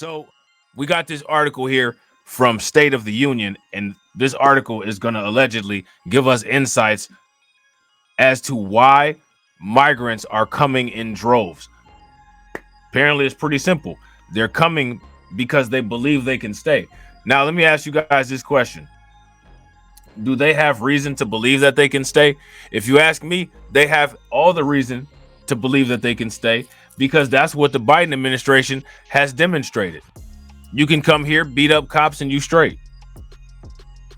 So we got this article here from State of the Union, and this article is going to allegedly give us insights as to why migrants are coming in droves. Apparently, it's pretty simple. They're coming because they believe they can stay. Now, let me ask you guys this question. Do they have reason to believe that they can stay? If you ask me, they have all the reason to believe that they can stay because that's what the Biden administration has demonstrated. You can come here, beat up cops, and you straight.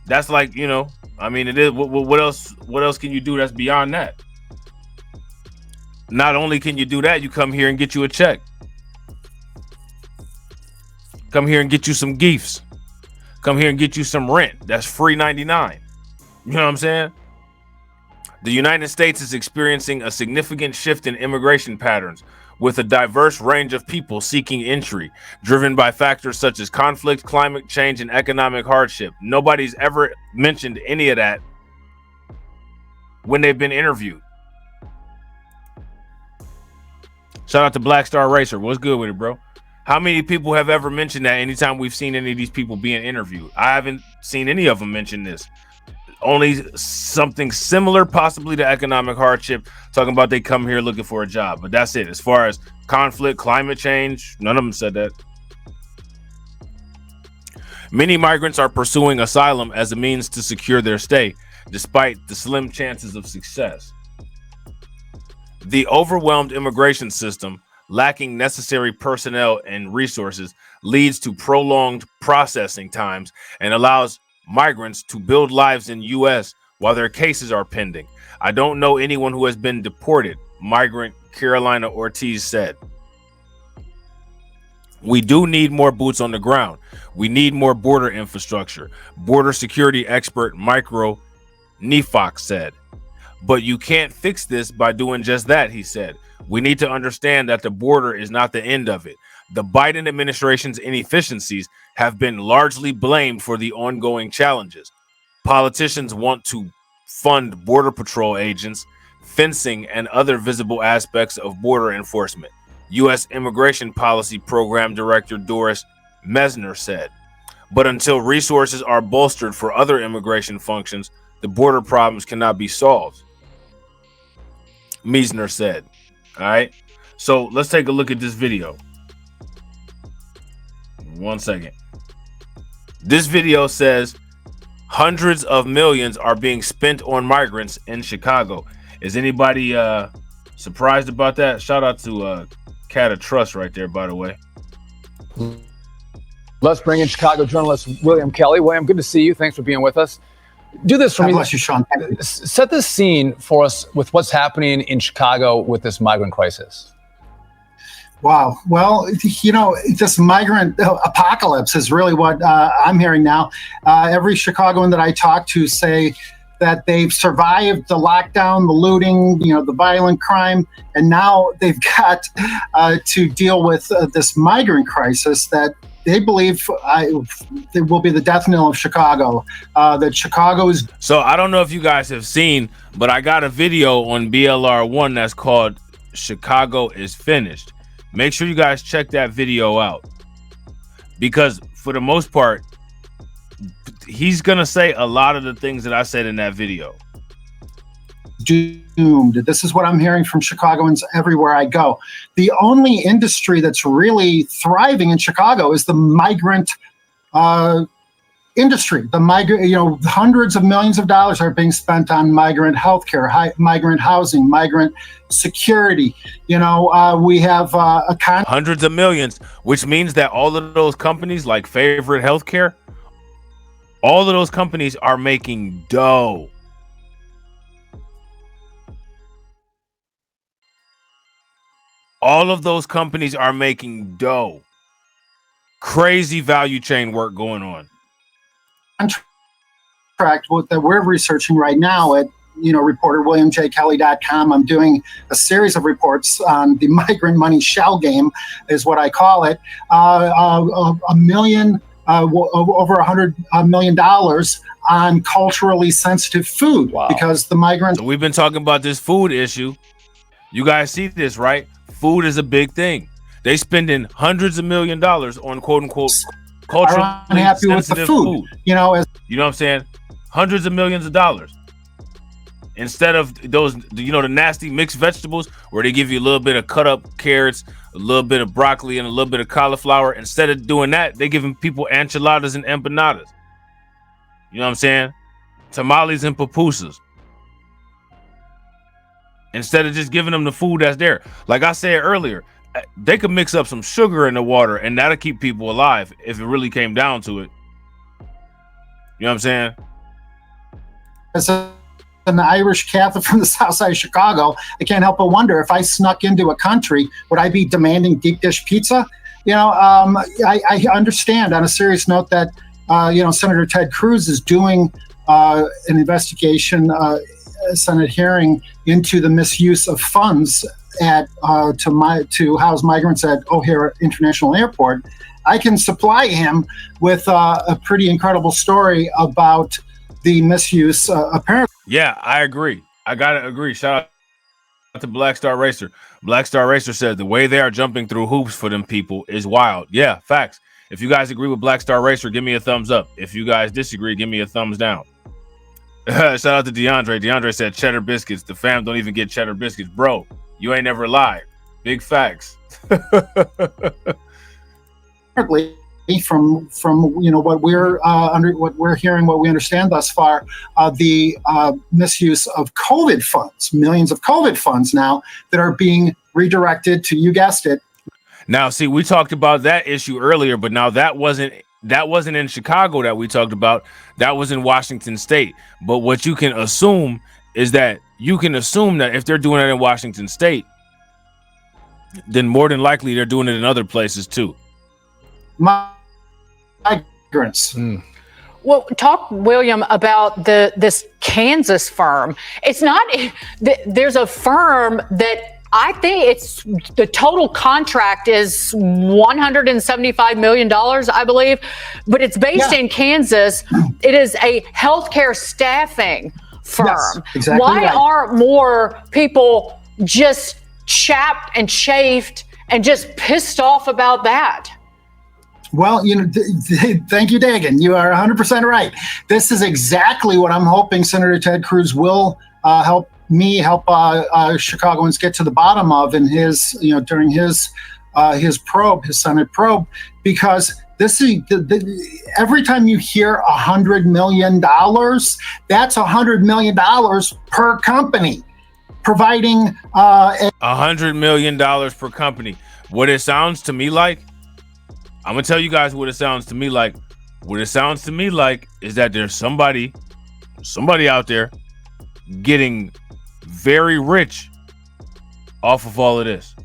That's like, you know, I mean, it is. What else? What else can you do that's beyond that? Not only can you do that, you come here and get you a check. Come here and get you some gifts. Come here and get you some rent. That's free 99. You know what I'm saying? The United States is experiencing a significant shift in immigration patterns with a diverse range of people seeking entry, driven by factors such as conflict, climate change, and economic hardship. Nobody's ever mentioned any of that when they've been interviewed. Shout out to Black Star Racer. What's good with it, bro? How many people have ever mentioned that anytime we've seen any of these people being interviewed? I haven't seen any of them mention this. Only something similar, possibly to economic hardship, talking about they come here looking for a job. But that's it. As far as conflict, climate change, none of them said that. Many migrants are pursuing asylum as a means to secure their stay, despite the slim chances of success. The overwhelmed immigration system, lacking necessary personnel and resources, leads to prolonged processing times and allows migrants to build lives in U.S. while their cases are pending. I don't know anyone who has been deported, migrant Carolina Ortiz said. We do need more boots on the ground. We need more border infrastructure, border security expert Micro Nefox said. But you can't fix this by doing just that, he said. We need to understand that the border is not the end of it. The Biden administration's inefficiencies have been largely blamed for the ongoing challenges. Politicians want to fund Border Patrol agents, fencing, and other visible aspects of border enforcement, U.S. Immigration Policy Program Director Doris Mesner said. But until resources are bolstered for other immigration functions, the border problems cannot be solved, Mesner said. All right, so let's take a look at this video. 1 second. This video says hundreds of millions are being spent on migrants in Chicago. Is anybody surprised about that? Shout out to Cat of Trust right there, by the way. Let's bring in Chicago journalist William Kelly. William, good to see you. Thanks for being with us. Do this for me. Bless you, Sean. Set the scene for us with what's happening in Chicago with this migrant crisis. Wow. Well, you know, this migrant apocalypse is really what I'm hearing now. Every Chicagoan that I talk to say that they've survived the lockdown, the looting, you know, the violent crime, and now they've got to deal with this migrant crisis that they believe it will be the death knell of Chicago. That Chicago is. So I don't know if you guys have seen, but I got a video on BLR1 that's called Chicago is Finished. Make sure you guys check that video out, because for the most part, he's going to say a lot of the things that I said in that video. Doomed. This is what I'm hearing from Chicagoans everywhere I go. The only industry that's really thriving in Chicago is the migrant industry. The migrant, you know, hundreds of millions of dollars are being spent on migrant healthcare, migrant housing, migrant security. You know, we have hundreds of millions, which means that all of those companies like Favorite Healthcare, all of those companies are making dough. All of those companies are making dough. Crazy value chain work going on. Contract that we're researching right now at, you know, reporterwilliamjkelly.com. I'm doing a series of reports on the migrant money shell game, is what I call it. Over $100 million on culturally sensitive food. Wow. Because the migrants. So we've been talking about this food issue. You guys see this, right? Food is a big thing. They spending hundreds of $1 million on quote unquote culturally are unhappy with the sensitive food. You know, as you know what I'm saying? Hundreds of millions of dollars. Instead of those, you know, the nasty mixed vegetables where they give you a little bit of cut up carrots, a little bit of broccoli, and a little bit of cauliflower. Instead of doing that, they giving people enchiladas and empanadas. You know what I'm saying? Tamales and pupusas. Instead of just giving them the food that's there. Like I said earlier, they could mix up some sugar in the water and that'll keep people alive if it really came down to it. You know what I'm saying? As an Irish Catholic from the south side of Chicago, I can't help but wonder if I snuck into a country, would I be demanding deep dish pizza? You know, I understand on a serious note that, you know, Senator Ted Cruz is doing an investigation, Senate hearing into the misuse of funds at to house migrants at O'Hare International Airport. I can supply him with a pretty incredible story about the misuse, apparently. Yeah, I agree. I gotta agree. Shout out to Black Star Racer. Black Star Racer says the way they are jumping through hoops for them people is wild. Yeah, facts. If you guys agree with Black Star Racer, give me a thumbs up. If you guys disagree, give me a thumbs down. Shout out to DeAndre. DeAndre said cheddar biscuits. The fam don't even get cheddar biscuits. Bro, you ain't never lied. Big facts. From you know what we're what we're hearing, what we understand thus far, the misuse of COVID funds, millions of COVID funds now that are being redirected to, you guessed it. Now, see, we talked about that issue earlier, but now that wasn't in Chicago that we talked about. That was in Washington State. But what you can assume is that if they're doing it in Washington State, then more than likely they're doing it in other places too. Migrants. Well, talk, William, about this Kansas firm. It's not. There's a firm that I think it's the total contract is $175 million, I believe, but it's based in Kansas. It is a healthcare staffing firm. Yes, exactly. Why right. aren't more people just chapped and chafed and just pissed off about that? Well, you know, thank you, Dagan. You are 100% right. This is exactly what I'm hoping Senator Ted Cruz will help Chicagoans get to the bottom of in his, you know, during his probe, his Senate probe, because this is every time you hear $100 million, that's $100 million per company, providing $100 million per company. What it sounds to me like. I'm gonna tell you guys what it sounds to me like. What it sounds to me like is that there's somebody out there getting very rich off of all of this.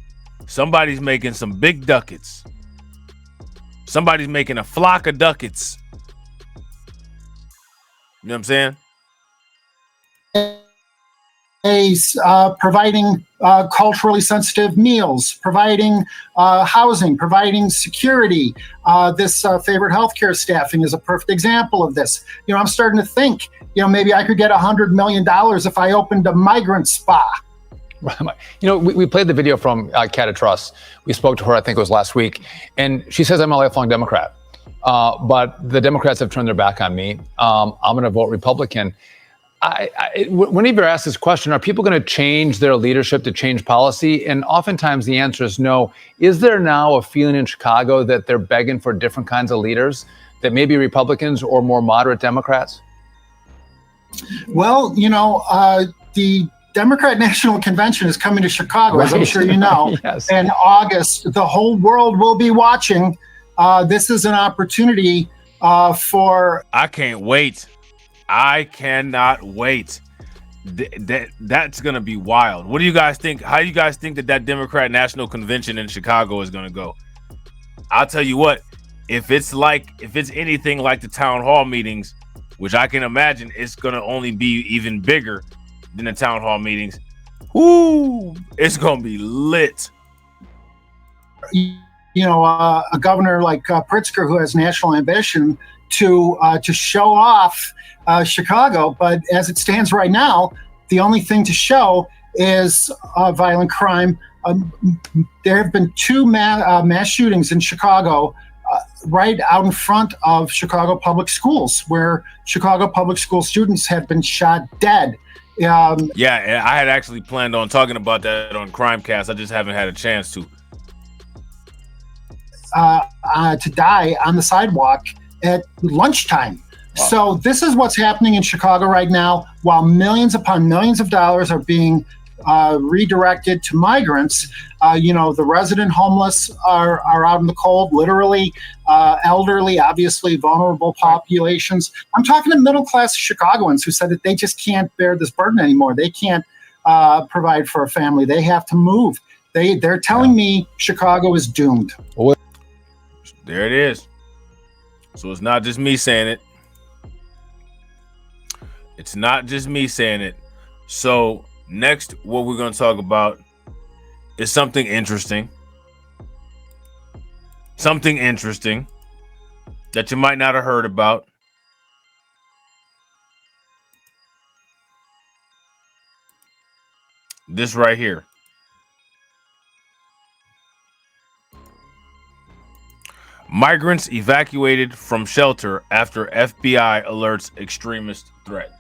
Somebody's making some big ducats. Somebody's making a flock of ducats. You know what I'm saying? Providing culturally sensitive meals, providing housing, providing security. This favorite healthcare staffing is a perfect example of this. You know, I'm starting to think, you know, maybe I could get $100 million if I opened a migrant spa. You know, we played the video from Cata Truss. We spoke to her, I think it was last week, and she says I'm a lifelong Democrat, but the Democrats have turned their back on me. I'm going to vote Republican. Whenever asked this question, are people going to change their leadership to change policy? And oftentimes the answer is no. Is there now a feeling in Chicago that they're begging for different kinds of leaders, that maybe Republicans or more moderate Democrats? Well, you know, the Democrat National Convention is coming to Chicago, as I'm sure you know. Yes. In August, the whole world will be watching. This is an opportunity for... I can't wait. I cannot wait. That's going to be wild. What do you guys think? How do you guys think that Democrat National Convention in Chicago is going to go? I'll tell you what, if it's anything like the town hall meetings, which I can imagine it's going to only be even bigger than the town hall meetings. Whoo, it's going to be lit. You know, a governor like Pritzker, who has national ambition to show off Chicago, but as it stands right now, the only thing to show is violent crime, There have been two mass shootings in Chicago, right out in front of Chicago public schools, where Chicago public school students have been shot dead. Yeah, I had actually planned on talking about that on Crimecast. I just haven't had a chance to. To die on the sidewalk at lunchtime. Wow. So this is what's happening in Chicago right now, while millions upon millions of dollars are being redirected to migrants. The resident homeless are out in the cold, literally, elderly, obviously vulnerable populations. I'm talking to middle-class Chicagoans who said that they just can't bear this burden anymore. They can't provide for a family. They have to move. They're telling me Chicago is doomed. There it is. So it's not just me saying it. It's not just me saying it. So next, what we're going to talk about is something interesting. Something interesting that you might not have heard about. This right here. Migrants evacuated from shelter after FBI alerts extremist threat.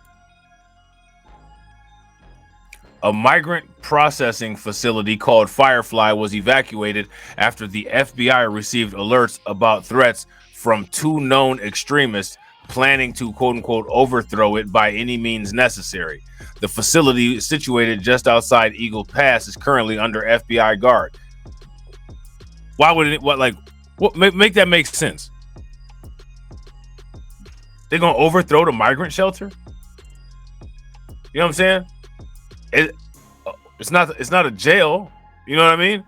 A migrant processing facility called Firefly was evacuated after the FBI received alerts about threats from two known extremists planning to quote-unquote overthrow it by any means necessary. The facility, situated just outside Eagle Pass, is currently under FBI guard. Why would it, make that make sense? They're gonna overthrow the migrant shelter? You know what I'm saying? It's not a jail. You know what I mean?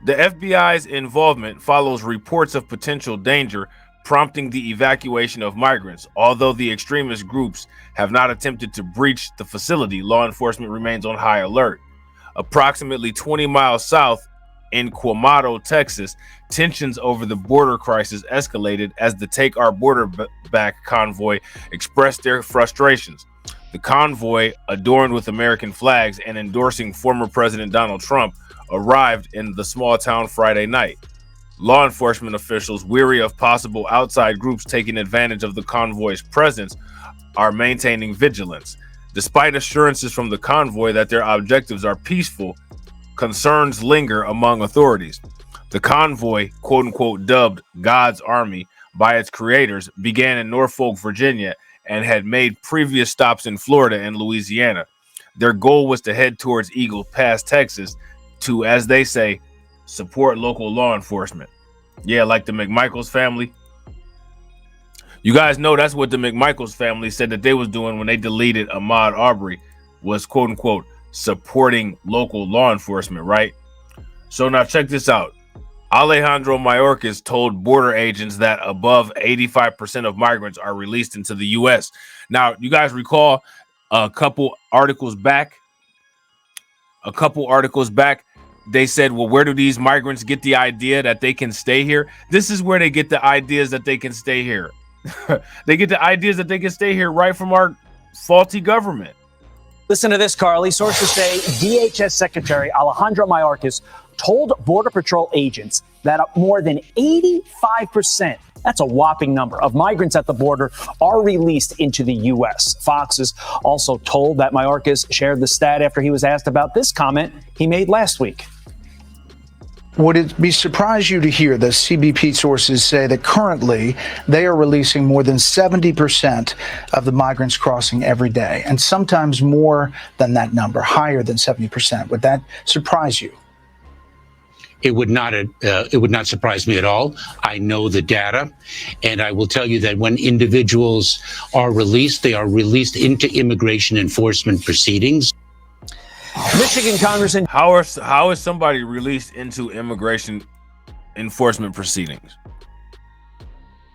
The FBI's involvement follows reports of potential danger, prompting the evacuation of migrants. Although the extremist groups have not attempted to breach the facility, law enforcement remains on high alert. Approximately 20 miles south in Quemado, Texas, tensions over the border crisis escalated as the Take Our Border Back convoy expressed their frustrations. The convoy, adorned with American flags and endorsing former President Donald Trump, arrived in the small town Friday night. Law enforcement officials, weary of possible outside groups taking advantage of the convoy's presence, are maintaining vigilance. Despite assurances from the convoy that their objectives are peaceful, concerns linger among authorities. The convoy, quote-unquote dubbed God's Army by its creators, began in Norfolk, Virginia, and had made previous stops in Florida and Louisiana. Their goal was to head towards Eagle Pass, Texas, to, as they say, support local law enforcement. Yeah, like the McMichaels family. You guys know that's what the McMichaels family said that they was doing when they deleted Ahmaud Arbery, was quote-unquote supporting local law enforcement, right? So now check this out. Alejandro Mayorkas told border agents that above 85% of migrants are released into the U.S. Now, you guys recall a couple articles back, they said, well, where do these migrants get the idea that they can stay here? This is where they get the ideas that they can stay here. They get the ideas that they can stay here right from our faulty government. Listen to this, Carly. Sources say DHS Secretary Alejandro Mayorkas told Border Patrol agents that more than 85%, that's a whopping number, of migrants at the border are released into the U.S. Fox is also told that Mayorkas shared the stat after he was asked about this comment he made last week. Would it be surprise you to hear that CBP sources say that currently they are releasing more than 70% of the migrants crossing every day, and sometimes more than that number, higher than 70%? Would that surprise you? It would not surprise me at all. I know the data, and I will tell you that when individuals are released, they are released into immigration enforcement proceedings. Michigan Congressman. How is somebody released into immigration enforcement proceedings?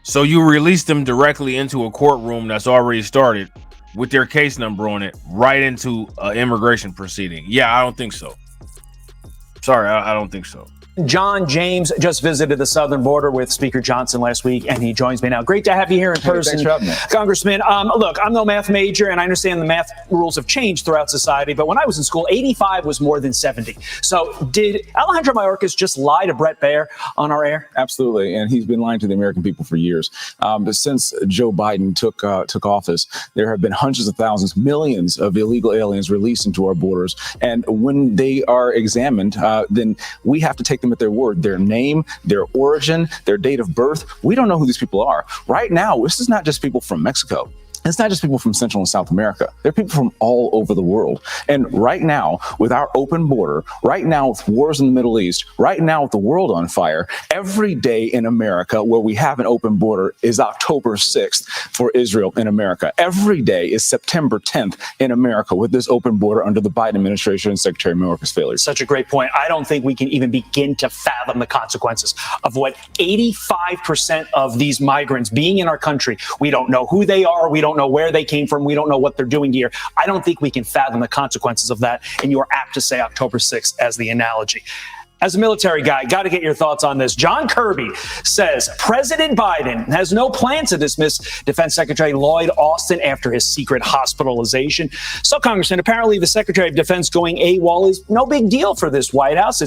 So you release them directly into a courtroom that's already started with their case number on it, right into an immigration proceeding? Yeah, I don't think so. Sorry, I don't think so. John James just visited the southern border with Speaker Johnson last week, and he joins me now. Great to have you here in person, thanks for having me. Congressman. Look, I'm no math major, and I understand the math rules have changed throughout society, but when I was in school, 85 was more than 70. So did Alejandro Mayorkas just lie to Brett Baer on our air? Absolutely, and he's been lying to the American people for years. But since Joe Biden took office, there have been hundreds of thousands, millions of illegal aliens released into our borders, and when they are examined, then we have to take them at their word, their name, their origin, their date of birth. We don't know who these people are. Right now, this is not just people from Mexico. It's not just people from Central and South America. They're people from all over the world. And right now, with our open border, right now with wars in the Middle East, right now with the world on fire, every day in America where we have an open border is October 6th for Israel in America. Every day is September 10th in America with this open border under the Biden administration and Secretary Mayorkas' failures. Such a great point. I don't think we can even begin to fathom the consequences of what 85% of these migrants being in our country, we don't know who they are, we don't know where they came from, we don't know what they're doing here. I don't think we can fathom the consequences of that, and you are apt to say October 6th as the analogy. As a military guy, got to get your thoughts on this. John Kirby says President Biden has no plan to dismiss Defense Secretary Lloyd Austin after his secret hospitalization. So, Congressman, apparently the Secretary of Defense going AWOL is no big deal for this White House.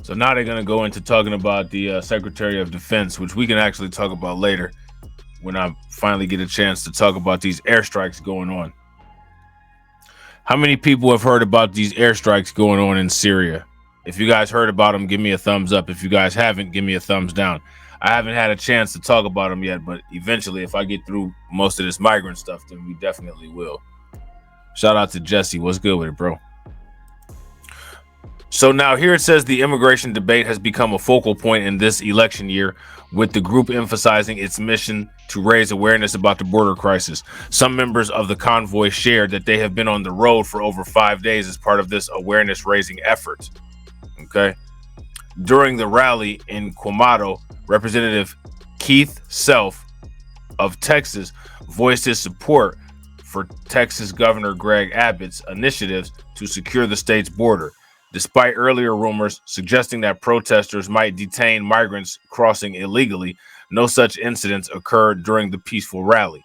So now they're going to go into talking about the Secretary of Defense, which we can actually talk about later when I finally get a chance to talk about these airstrikes going on. How many people have heard about these airstrikes going on in Syria? If you guys heard about them, give me a thumbs up. If you guys haven't, give me a thumbs down. I haven't had a chance to talk about them yet, but eventually, if I get through most of this migrant stuff, then we definitely will. Shout out to Jesse. What's good with it, bro? So now here it says the immigration debate has become a focal point in this election year, with the group emphasizing its mission to raise awareness about the border crisis. Some members of the convoy shared that they have been on the road for over 5 days as part of this awareness raising effort. Okay. During the rally in Quemado, Representative Keith Self of Texas voiced his support for Texas Governor Greg Abbott's initiatives to secure the state's border, despite earlier rumors suggesting that protesters might detain migrants crossing illegally. No such incidents occurred during the peaceful rally.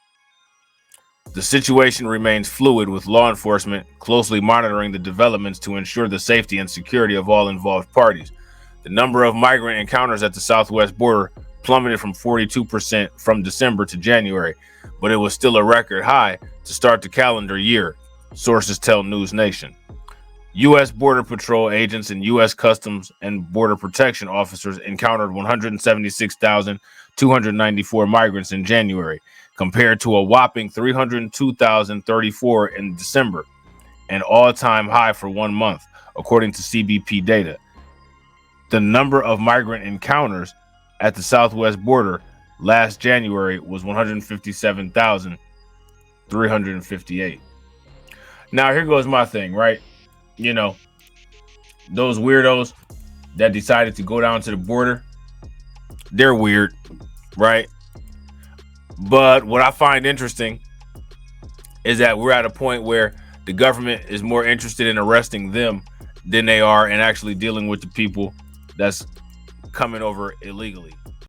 The situation remains fluid, with law enforcement closely monitoring the developments to ensure the safety and security of all involved parties. The number of migrant encounters at the southwest border plummeted from 42% from December to January, but it was still a record high to start the calendar year, sources tell News Nation. U.S. Border Patrol agents and U.S. Customs and Border Protection officers encountered 176,294 migrants in January, compared to a whopping 302,034 in December, an all-time high for 1 month, according to CBP data. The number of migrant encounters at the southwest border last January was 157,358. Now, here goes my thing, right? You know, those weirdos that decided to go down to the border, they're weird, right? But what I find interesting is that we're at a point where the government is more interested in arresting them than they are in actually dealing with the people that's coming over illegally.